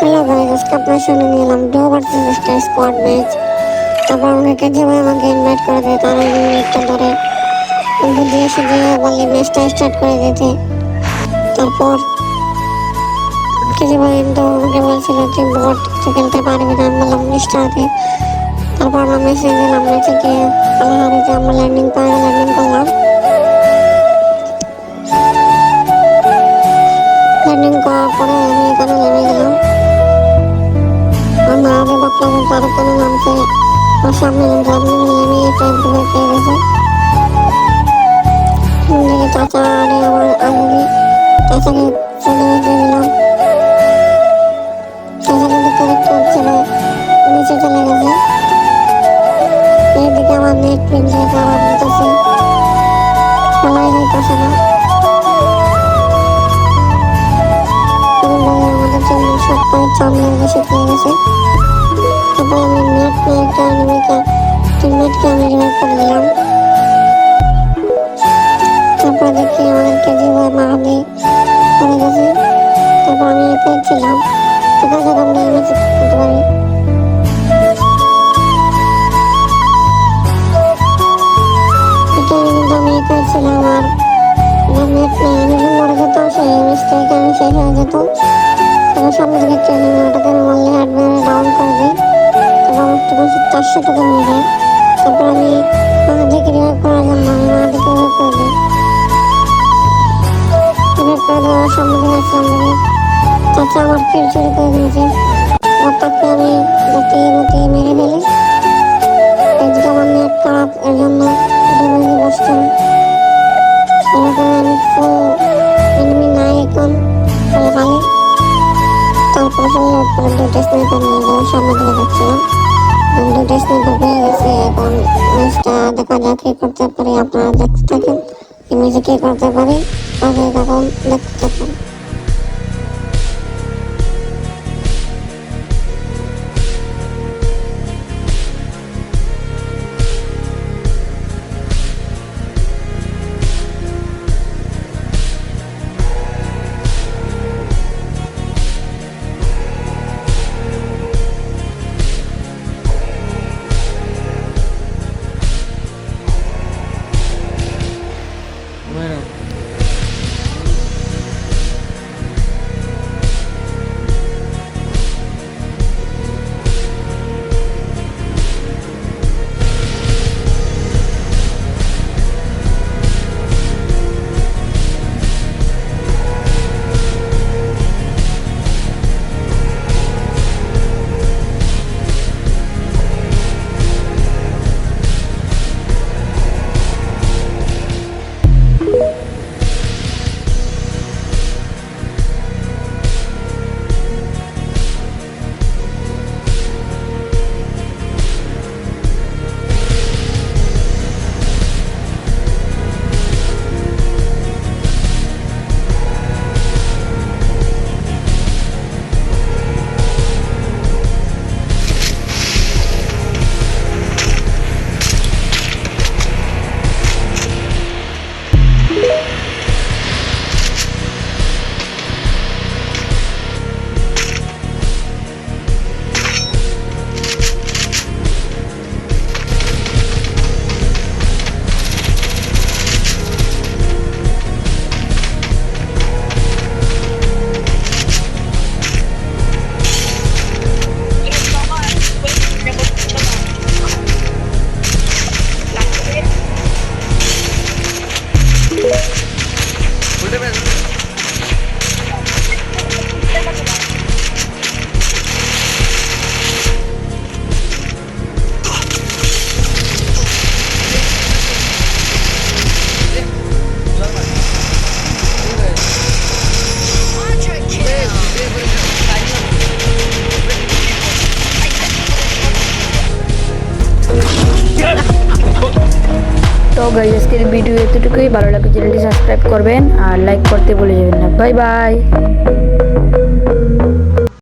Hello guys, আজকে আপনার সঙ্গে নিলাম ডো ভার্সেস স্টার স্কোয়াড ম্যাচ। তারপর আমাকে যেভাবে আমাকে ইনভাইট করে দেয় তার মিনিটটা ধরে বুদ্ধি এসে যে বলে ম্যাচটা স্টার্ট করে দিতে। তারপর যেভাবে তো আমাকে বলছিল যে বট খেলতে পারবে না, আমি বললাম স্টার্টে। তারপর আমরা মেসেজ দিলাম, ম্যাচে গিয়ে আল্লাহ যে আমরা ল্যান্ডিং করে ল্যান্ডিং করলাম। ল্যান্ডিং করার পরে আমি এখানে নেমে গেলাম। আমরা আগে ভাবলাম তার কোনো নামছে সামনে জার্নি নেমে ট্রেন থেকে পেয়ে গেছে। দিকে চাচা আরে আমার আগে চাচাকে চলে যেতে দিলাম। চাচাকে দেখতে দেখতে হচ্ছিল নিচে চলে গেছে। এইদিকে আমার নেট প্রিন্টে খারাপ দিতেছে, সবাই যাইতেছে না। আমাদের জন্য সব পয়েন্ট সামনে বেশি পেয়ে গেছে। তারপর আমি নেট নিয়ে একটা টিমমেটকে আমি রিভাইভ করে দিলাম। তারপর দেখি আমাদেরকে যেভাবে মারবে পড়ে গেছে। তারপর আমি একাই ছিলাম, একা যখন আমরা ইমেজ করতে পারি। কিন্তু আমি একাই ছিলাম আর নেট নেই। আমি যদি মরে যেতাম সেই ইমেজ থেকে আমি শেষ হয়ে যেত। তারপর সামনে থেকে ট্রেনে ওটাকে আমি মারলে হার্ডওয়্যারে ডাউন করে দিই। তারপর আমার তো 400 টাকা নিয়ে যায়। তারপর আমি মাহাদিকে রিভাইভ করার জন্য আমি মাহাদিকে রিভাইভ করে দিই। সামনে দিকে আসলাম, দেখি চাচা আমার কিল চুরি করে দিয়েছে। তাকে আমি গতিয়ে মেরে ফেলি। এদিকে আমার নেট খারাপ, এর জন্য ড্যামেজে বসছে না। এরকম আমি ফুল এনিমি নাই এখন ফুল খালি। তারপর ফুল দুটো স্নাইপার নিয়ে যাওয়ার সামনে দিকে যাচ্ছিলাম। দুটো স্নাইপার পেয়ে গেছে। এখন ম্যাচটা দেখা যাক কি করতে পারি। আপনারা দেখতে থাকেন ইমেজে কি করতে পারি, আগে তখন দেখতে থাকুন। তো গাইস, আজকের ভিডিও এতটুকুই। ভালো লাগলে চ্যানেলটি সাবস্ক্রাইব করবেন আর লাইক করতে ভুলে যাবেন না। Bye bye.